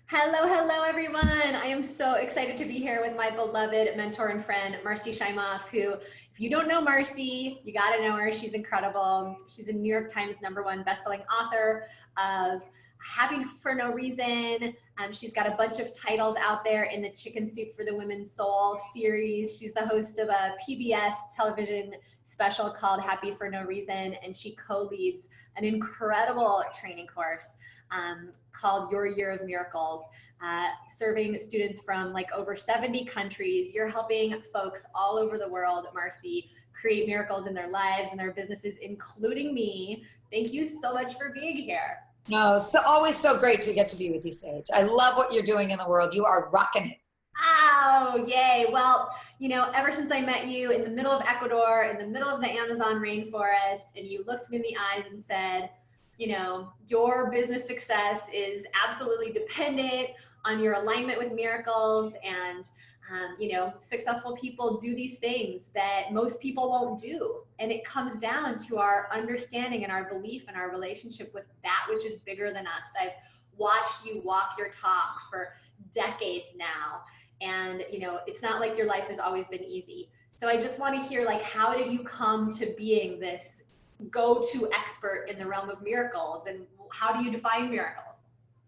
Hello, hello, everyone. I am so excited to be here with my beloved mentor and friend, Marci Shimoff, who, if you don't know Marci, you got to know her. She's incredible. She's a New York Times #1 bestselling author of Happy for No Reason. She's got a bunch of titles out there in the Chicken Soup for the Women's Soul series. She's the host of a PBS television special called Happy for No Reason, and she co-leads an incredible training course called Your Year of Miracles, serving students from like over 70 countries. You're helping folks all over the world, Marci, create miracles in their lives and their businesses, including me. Thank you so much for being here. No, it's always so great to get to be with you, Sage. I love what you're doing in the world. You are rocking it. Oh, yay. Well, you know, ever since I met you in the middle of Ecuador, in the middle of the Amazon rainforest, and you looked me in the eyes and said, you know, your business success is absolutely dependent on your alignment with miracles, and you know, successful people do these things that most people won't do. And it comes down to our understanding and our belief and our relationship with that which is bigger than us. I've watched you walk your talk for decades now. And, you know, it's not like your life has always been easy. So I just want to hear, like, how did you come to being this go-to expert in the realm of miracles, and how do you define miracles?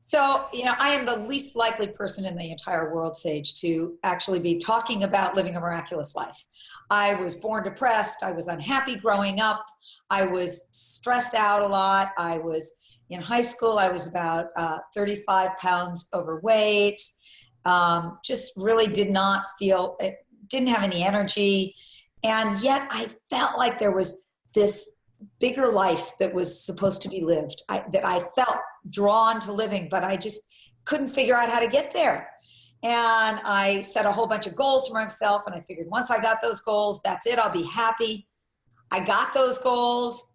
So, you know, I am the least likely person in the entire world, Sage, to actually be talking about living a miraculous life. I was born depressed. I was unhappy growing up. I was stressed out a lot. I was in high school. I was about 35 pounds overweight. Just really did not feel, didn't have any energy. And yet I felt like there was this bigger life that was supposed to be lived, that I felt drawn to living, but I just couldn't figure out how to get there. And I set a whole bunch of goals for myself, and I figured once I got those goals, that's it, I'll be happy. I got those goals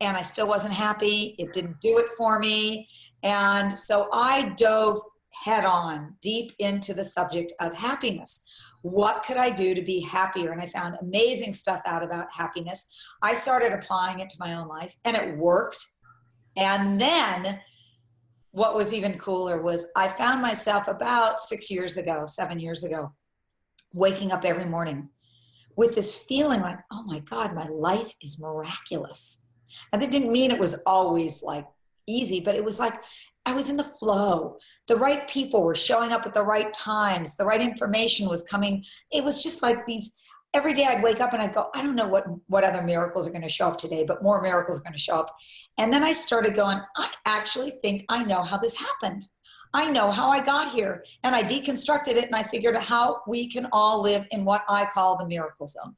and I still wasn't happy. It didn't do it for me. And so I dove head on deep into the subject of happiness. What could I do to be happier? And I found amazing stuff out about happiness. I started applying it to my own life, and it worked. And then what was even cooler was I found myself about 7 years ago, waking up every morning with this feeling like, oh my God, my life is miraculous. And that didn't mean it was always like easy, but it was like I was in the flow. The right people were showing up at the right times. The right information was coming. It was just like these, every day I'd wake up and I'd go, I don't know what other miracles are going to show up today, but more miracles are going to show up. And then I started going, I actually think I know how this happened. I know how I got here. And I deconstructed it, and I figured out how we can all live in what I call the miracle zone.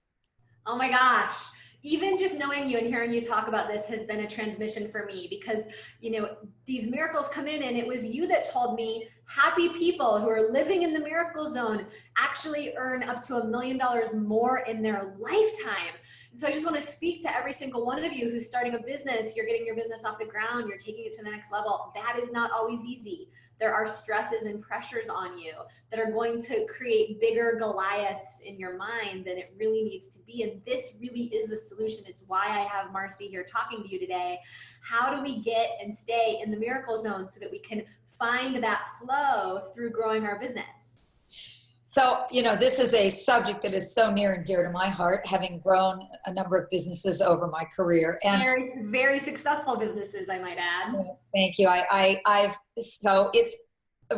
Oh my gosh. Even just knowing you and hearing you talk about this has been a transmission for me, because, you know, these miracles come in, and it was you that told me happy people who are living in the miracle zone actually earn up to $1 million more in their lifetime. And so I just want to speak to every single one of you who's starting a business. You're getting your business off the ground. You're taking it to the next level. That is not always easy. There are stresses and pressures on you that are going to create bigger Goliaths in your mind than it really needs to be. And this really is the solution. It's why I have Marci here talking to you today. How do we get and stay in the miracle zone so that we can find that flow through growing our business? So, you know, this is a subject that is so near and dear to my heart, having grown a number of businesses over my career. And very, very successful businesses, I might add. Thank you. So it's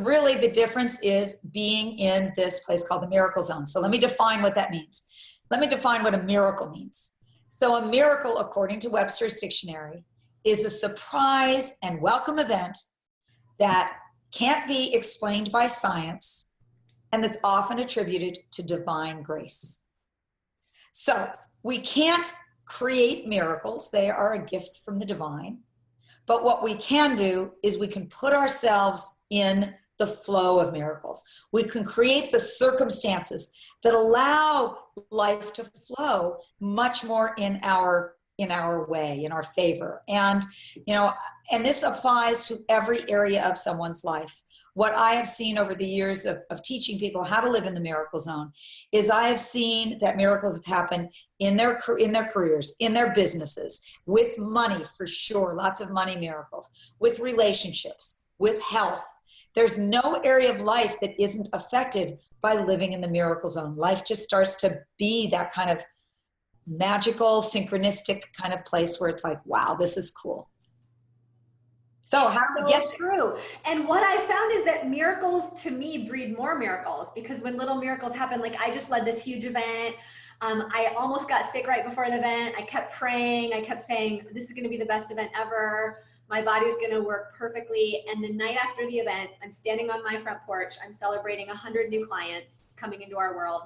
really, the difference is being in this place called the miracle zone. So let me define what that means. Let me define what a miracle means. So a miracle, according to Webster's dictionary, is a surprise and welcome event that can't be explained by science, and that's often attributed to divine grace. So we can't create miracles. They are a gift from the divine. But what we can do is we can put ourselves in the flow of miracles. We can create the circumstances that allow life to flow much more in our way, in our favor. And, you know, and this applies to every area of someone's life. What I have seen over the years of teaching people how to live in the miracle zone is I have seen that miracles have happened in their careers, in their businesses, with money for sure, lots of money miracles, with relationships, with health. There's no area of life that isn't affected by living in the miracle zone. Life just starts to be that kind of magical, synchronistic kind of place where it's like, wow, this is cool. So how do we get true? And what I found is that miracles to me breed more miracles, because when little miracles happen, like I just led this huge event. I almost got sick right before the event. I kept praying. I kept saying, this is going to be the best event ever. My body's going to work perfectly. And the night after the event, I'm standing on my front porch. I'm celebrating 100 new clients coming into our world.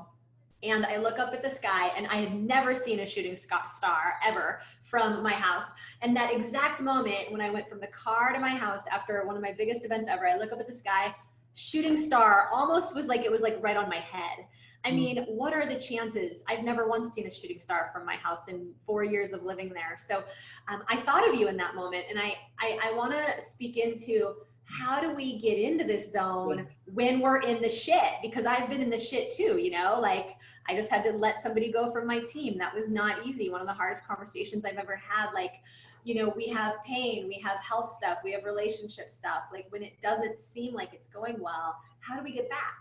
And I look up at the sky, and I had never seen a shooting star ever from my house. And that exact moment when I went from the car to my house after one of my biggest events ever, I look up at the sky, shooting star almost was like, it was like right on my head. I mean, what are the chances? I've never once seen a shooting star from my house in 4 years of living there. So I thought of you in that moment. And I want to speak into, how do we get into this zone when we're in the shit? Because I've been in the shit too, you know, like I just had to let somebody go from my team. That was not easy. One of the hardest conversations I've ever had. Like, you know, we have pain, we have health stuff, we have relationship stuff. Like when it doesn't seem like it's going well, how do we get back?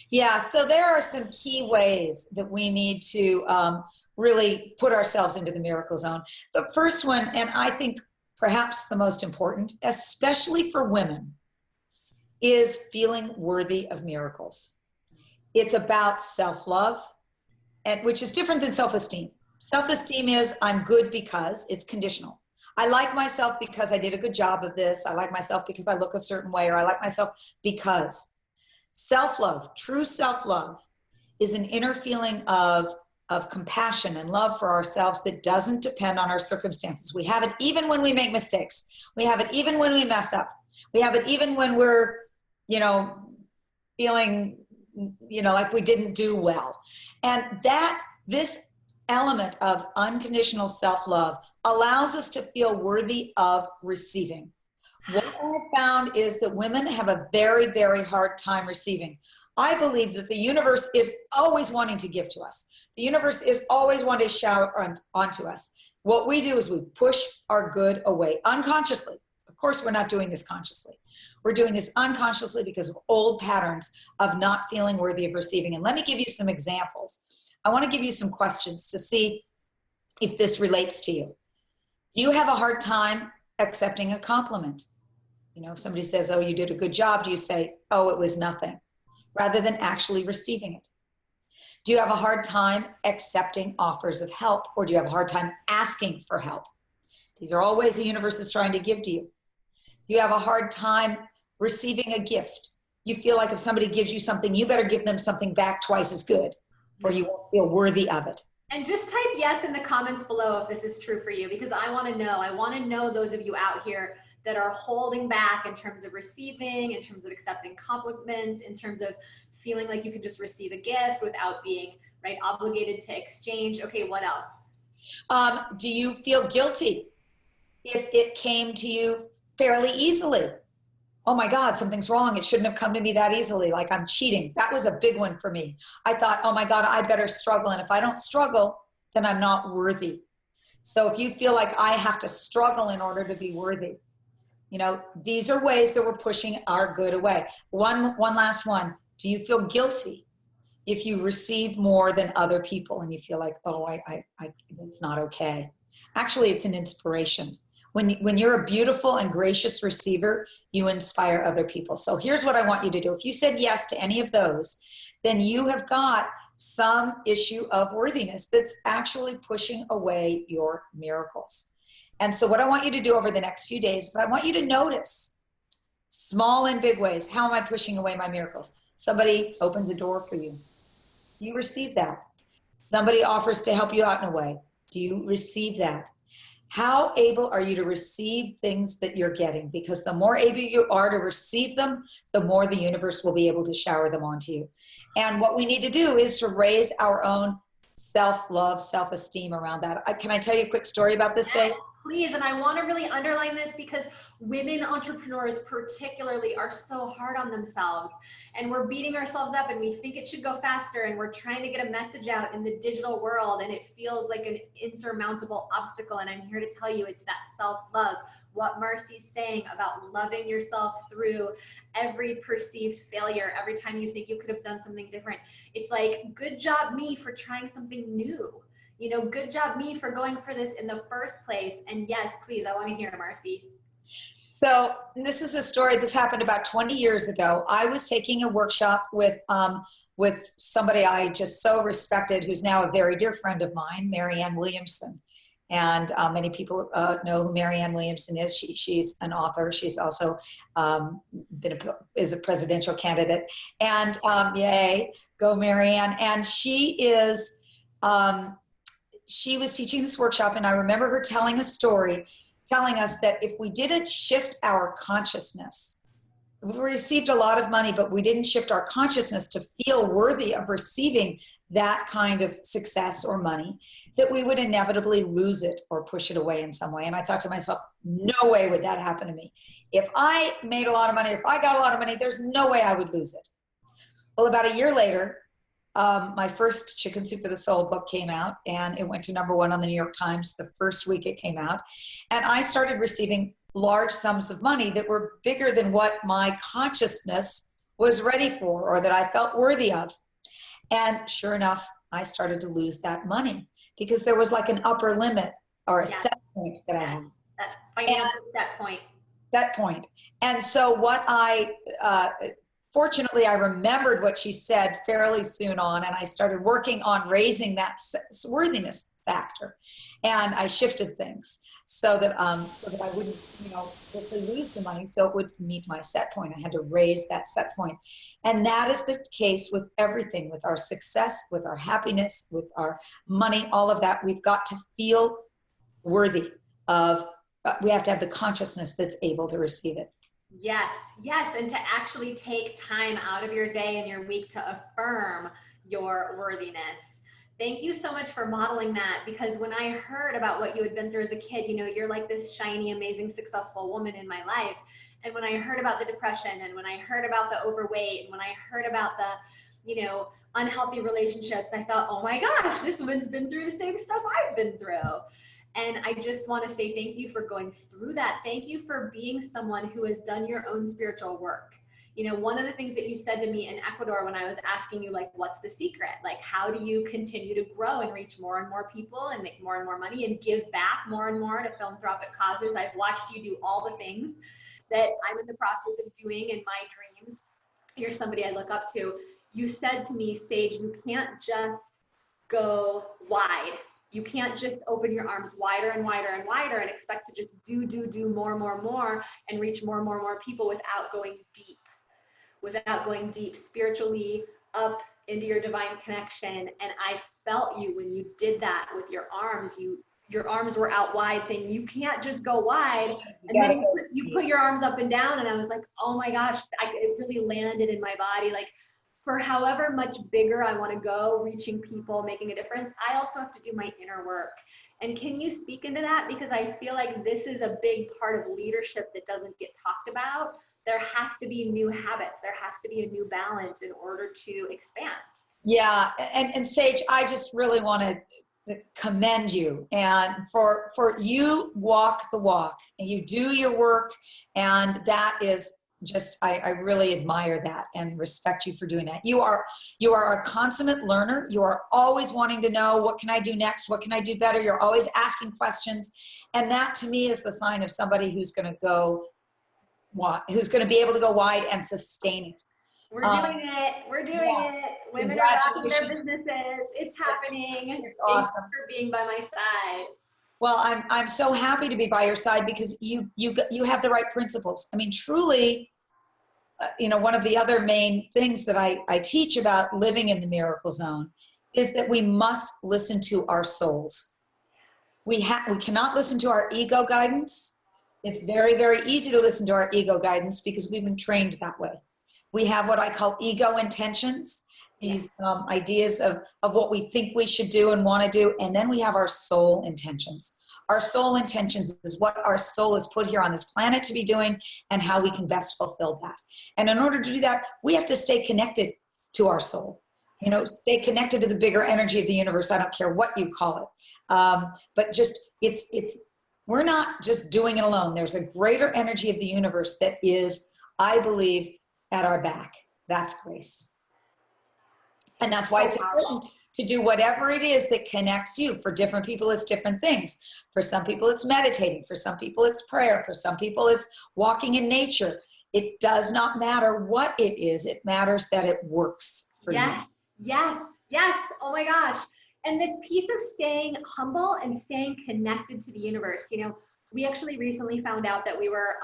Yeah, so there are some key ways that we need to really put ourselves into the miracle zone. The first one, and I think perhaps the most important, especially for women, is feeling worthy of miracles. It's about self-love, and which is different than self-esteem. Self-esteem is I'm good because it's conditional. I like myself because I did a good job of this. I like myself because I look a certain way, or I like myself because. Self-love, true self-love, is an inner feeling of compassion and love for ourselves that doesn't depend on our circumstances. We have it even when we make mistakes. We have it even when we mess up. We have it even when we're, you know, feeling, you know, like we didn't do well. And this element of unconditional self-love allows us to feel worthy of receiving. What I found is that women have a very, very hard time receiving. I believe that the universe is always wanting to give to us. The universe is always wanting to shower onto us. What we do is we push our good away unconsciously. Of course, we're not doing this consciously. We're doing this unconsciously because of old patterns of not feeling worthy of receiving. And let me give you some examples. I want to give you some questions to see if this relates to you. Do you have a hard time accepting a compliment? You know, if somebody says, oh, you did a good job, do you say, oh, it was nothing, rather than actually receiving it? Do you have a hard time accepting offers of help, or do you have a hard time asking for help? These are all ways the universe is trying to give to you. Do you have a hard time receiving a gift? You feel like if somebody gives you something, you better give them something back twice as good, or you won't feel worthy of it. And just type yes in the comments below if this is true for you, because I want to know. I want to know those of you out here that are holding back in terms of receiving, in terms of accepting compliments, in terms of feeling like you could just receive a gift without being obligated to exchange. Okay, what else? Do you feel guilty if it came to you fairly easily? Oh my God, something's wrong. It shouldn't have come to me that easily. Like I'm cheating. That was a big one for me. I thought, oh my God, I better struggle. And if I don't struggle, then I'm not worthy. So if you feel like I have to struggle in order to be worthy, you know, these are ways that we're pushing our good away. One last one. Do you feel guilty if you receive more than other people and you feel like, oh, it's not okay? Actually, it's an inspiration. When you're a beautiful and gracious receiver, you inspire other people. So here's what I want you to do. If you said yes to any of those, then you have got some issue of worthiness that's actually pushing away your miracles. And so what I want you to do over the next few days is I want you to notice small and big ways. How am I pushing away my miracles? Somebody opens a door for you. Do you receive that? Somebody offers to help you out in a way. Do you receive that? How able are you to receive things that you're getting? Because the more able you are to receive them, the more the universe will be able to shower them onto you. And what we need to do is to raise our own self-love, self-esteem around that. Can I tell you a quick story about this, Sage? Please, and I want to really underline this because women entrepreneurs particularly are so hard on themselves, and we're beating ourselves up and we think it should go faster, and we're trying to get a message out in the digital world and it feels like an insurmountable obstacle. And I'm here to tell you it's that self-love, what Marci's saying about loving yourself through every perceived failure, every time you think you could have done something different. It's like, good job me for trying something new. You know, good job me for going for this in the first place. And yes, please, I want to hear, Marci. So this is a story, this happened about 20 years ago. I was taking a workshop with somebody I just so respected, who's now a very dear friend of mine, Marianne Williamson. And many people know who Marianne Williamson is. She's an author. She's also is a presidential candidate. And yay, go Marianne. And she was teaching this workshop, and I remember her telling a story, telling us that if we didn't shift our consciousness, we received a lot of money, but we didn't shift our consciousness to feel worthy of receiving that kind of success or money, that we would inevitably lose it or push it away in some way. And I thought to myself, no way would that happen to me. If I made a lot of money, if I got a lot of money, there's no way I would lose it. Well, about a year later, my first Chicken Soup for the Soul book came out, and it went to #1 on the New York Times the first week it came out. And I started receiving large sums of money that were bigger than what my consciousness was ready for or that I felt worthy of. And sure enough, I started to lose that money because there was like an upper limit or a set point that I had. That financial set point. And so what fortunately, I remembered what she said fairly soon on, and I started working on raising that worthiness factor. And I shifted things so that I wouldn't, quickly lose the money, so it would meet my set point. I had to raise that set point. And that is the case with everything, with our success, with our happiness, with our money, all of that. We've got to feel worthy of, we have to have the consciousness that's able to receive it. Yes, and to actually take time out of your day and your week to affirm your worthiness. Thank you so much for modeling that, because when I heard about what you had been through as a kid, you're like this shiny, amazing, successful woman in my life. And when I heard about the depression, and when I heard about the overweight, and when I heard about the, unhealthy relationships, I thought, oh my gosh, this woman's been through the same stuff I've been through. And I just want to say thank you for going through that. Thank you for being someone who has done your own spiritual work. One of the things that you said to me in Ecuador when I was asking you, like, what's the secret? Like, how do you continue to grow and reach more and more people and make more and more money and give back more and more to philanthropic causes? I've watched you do all the things that I'm in the process of doing in my dreams. You're somebody I look up to. You said to me, Sage, you can't just go wide. You can't just open your arms wider and wider and wider and expect to just do more and reach more people without going deep spiritually up into your divine connection. And I felt you when you did that with your arms. Your arms were out wide, saying you can't just go wide. And then you put your arms up and down, and I was like, oh my gosh, it really landed in my body. Like, for however much bigger I want to go, reaching people, making a difference, I also have to do my inner work. And can you speak into that? Because I feel like this is a big part of leadership that doesn't get talked about. There has to be new habits. There has to be a new balance in order to expand. Yeah. And Sage, I just really want to commend you, and for you walk the walk and you do your work. And that is just, I really admire that and respect you for doing that. You are a consummate learner. You are always wanting to know, what can I do next? What can I do better? You're always asking questions. And that to me is the sign of somebody who's going to be able to go wide and sustain it. We're doing it. We're doing it. Women are rocking their businesses. It's happening. It's awesome. Thanks for being by my side. Well, I'm so happy to be by your side, because you have the right principles. I mean, truly, one of the other main things that I teach about living in the miracle zone is that we must listen to our souls. We cannot listen to our ego guidance. It's very, very easy to listen to our ego guidance because we've been trained that way. We have what I call ego intentions, these ideas of what we think we should do and want to do. And then we have our soul intentions. our soul intentions is what our soul is put here on this planet to be doing and how we can best fulfill that. And in order to do that, we have to stay connected to our soul. You know, stay connected to the bigger energy of the universe. I don't care what you call it. But just, we're not just doing it alone. There's a greater energy of the universe that is, I believe, at our back. That's grace. And that's why it's important to do whatever it is that connects you. For different people, it's different things. For some people, it's meditating. For some people, it's prayer. For some people, it's walking in nature. It does not matter what it is. It matters that it works for you. Yes. Oh my gosh. And this piece of staying humble and staying connected to the universe, you know, we actually recently found out that we were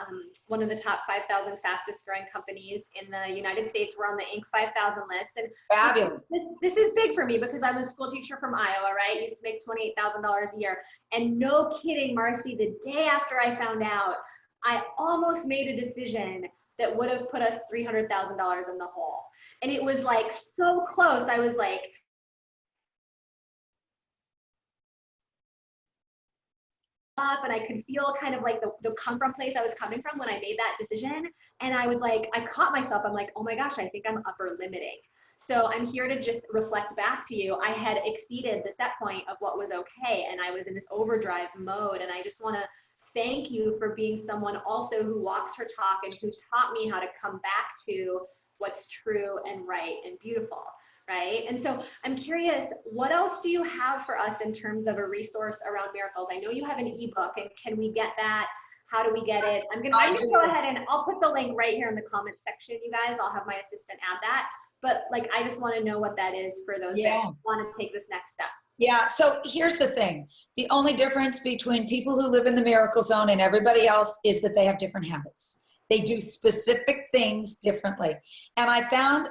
one of the top 5,000 fastest growing companies in the United States. We're on the Inc. 5,000 list. And fabulous. This is big for me because I'm a school teacher from Iowa, right? Used to make $28,000 a year. And no kidding, Marci, the day after I found out, I almost made a decision that would have put us $300,000 in the hole. And it was like so close. I was like, up, and I could feel kind of like the come from place I was coming from when I made that decision. And I was like, I caught myself. I'm like, oh my gosh, I think I'm upper limiting. So I'm here to just reflect back to you. I had exceeded the set point of what was okay. And I was in this overdrive mode. And I just want to thank you for being someone also who walks her talk and who taught me how to come back to what's true and right and beautiful. Right? And so I'm curious, what else do you have for us in terms of a resource around miracles? I know you have an ebook, and can we get that? How do we get it? I'm gonna go ahead and I'll put the link right here in the comment section, you guys. I'll have my assistant add that. But like, I just want to know what that is for those that want to take this next step. Yeah, so here's the thing. The only difference between people who live in the miracle zone and everybody else is that they have different habits. They do specific things differently. And I found,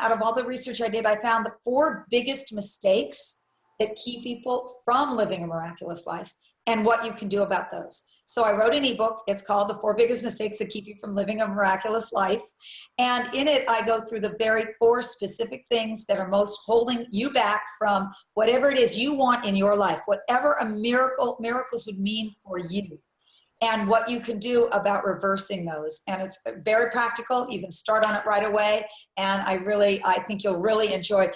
out of all the research I did, I found the 4 biggest mistakes that keep people from living a miraculous life and what you can do about those. So I wrote an ebook. It's called The 4 Biggest Mistakes That Keep You from Living a Miraculous Life. And in it, I go through the very 4 specific things that are most holding you back from whatever it is you want in your life, whatever a miracles would mean for you, and what you can do about reversing those. And it's very practical. You can start on it right away. And I think you'll really enjoy.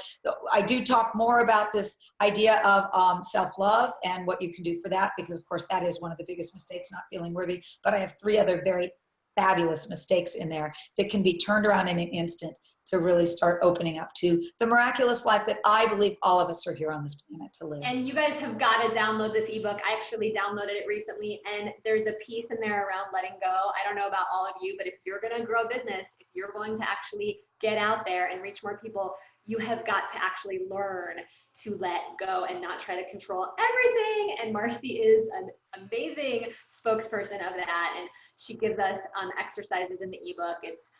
I do talk more about this idea of self-love and what you can do for that, because of course that is one of the biggest mistakes, not feeling worthy. But I have 3 other very fabulous mistakes in there that can be turned around in an instant to really start opening up to the miraculous life that I believe all of us are here on this planet to live. And you guys have got to download this ebook. I actually downloaded it recently, and there's a piece in there around letting go. I don't know about all of you, but if you're going to grow a business, if you're going to actually get out there and reach more people, you have got to actually learn to let go and not try to control everything. And Marci is an amazing spokesperson of that. And she gives us exercises in the ebook. It's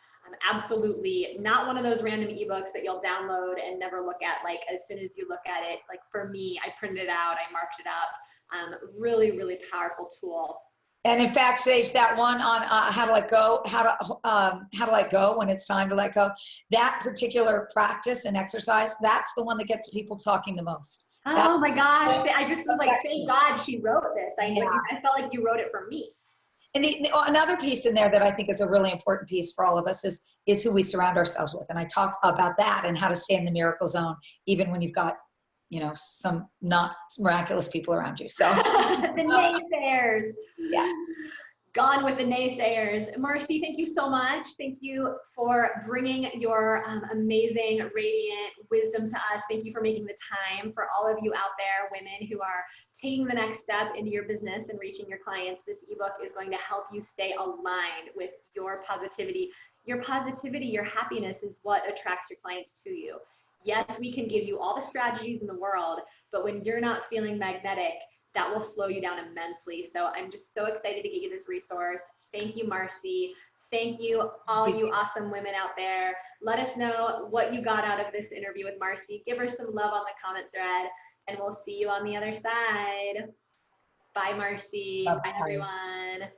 absolutely not one of those random ebooks that you'll download and never look at. Like, as soon as you look at it, like for me, I printed it out, I marked it up. Really, really powerful tool. And in fact, Sage, that one on how to let go, how to let go when it's time to let go, that particular practice and exercise, that's the one that gets people talking the most. Oh my gosh. I just was like, thank God she wrote this. I felt like you wrote it for me. And another piece in there that I think is a really important piece for all of us is who we surround ourselves with. And I talk about that and how to stay in the miracle zone, even when you've got, some not miraculous people around you. So the naysayers. Yeah. Gone with the naysayers. Marci, thank you so much. Thank you for bringing your amazing, radiant wisdom to us. Thank you for making the time. For all of you out there, women who are taking the next step into your business and reaching your clients, this ebook is going to help you stay aligned with your positivity. Your positivity, your happiness is what attracts your clients to you. Yes, we can give you all the strategies in the world, but when you're not feeling magnetic, that will slow you down immensely. So I'm just so excited to get you this resource. Thank you, Marci. Thank you, all you awesome women out there. Let us know what you got out of this interview with Marci. Give her some love on the comment thread, and we'll see you on the other side. Bye, Marci. Bye, everyone.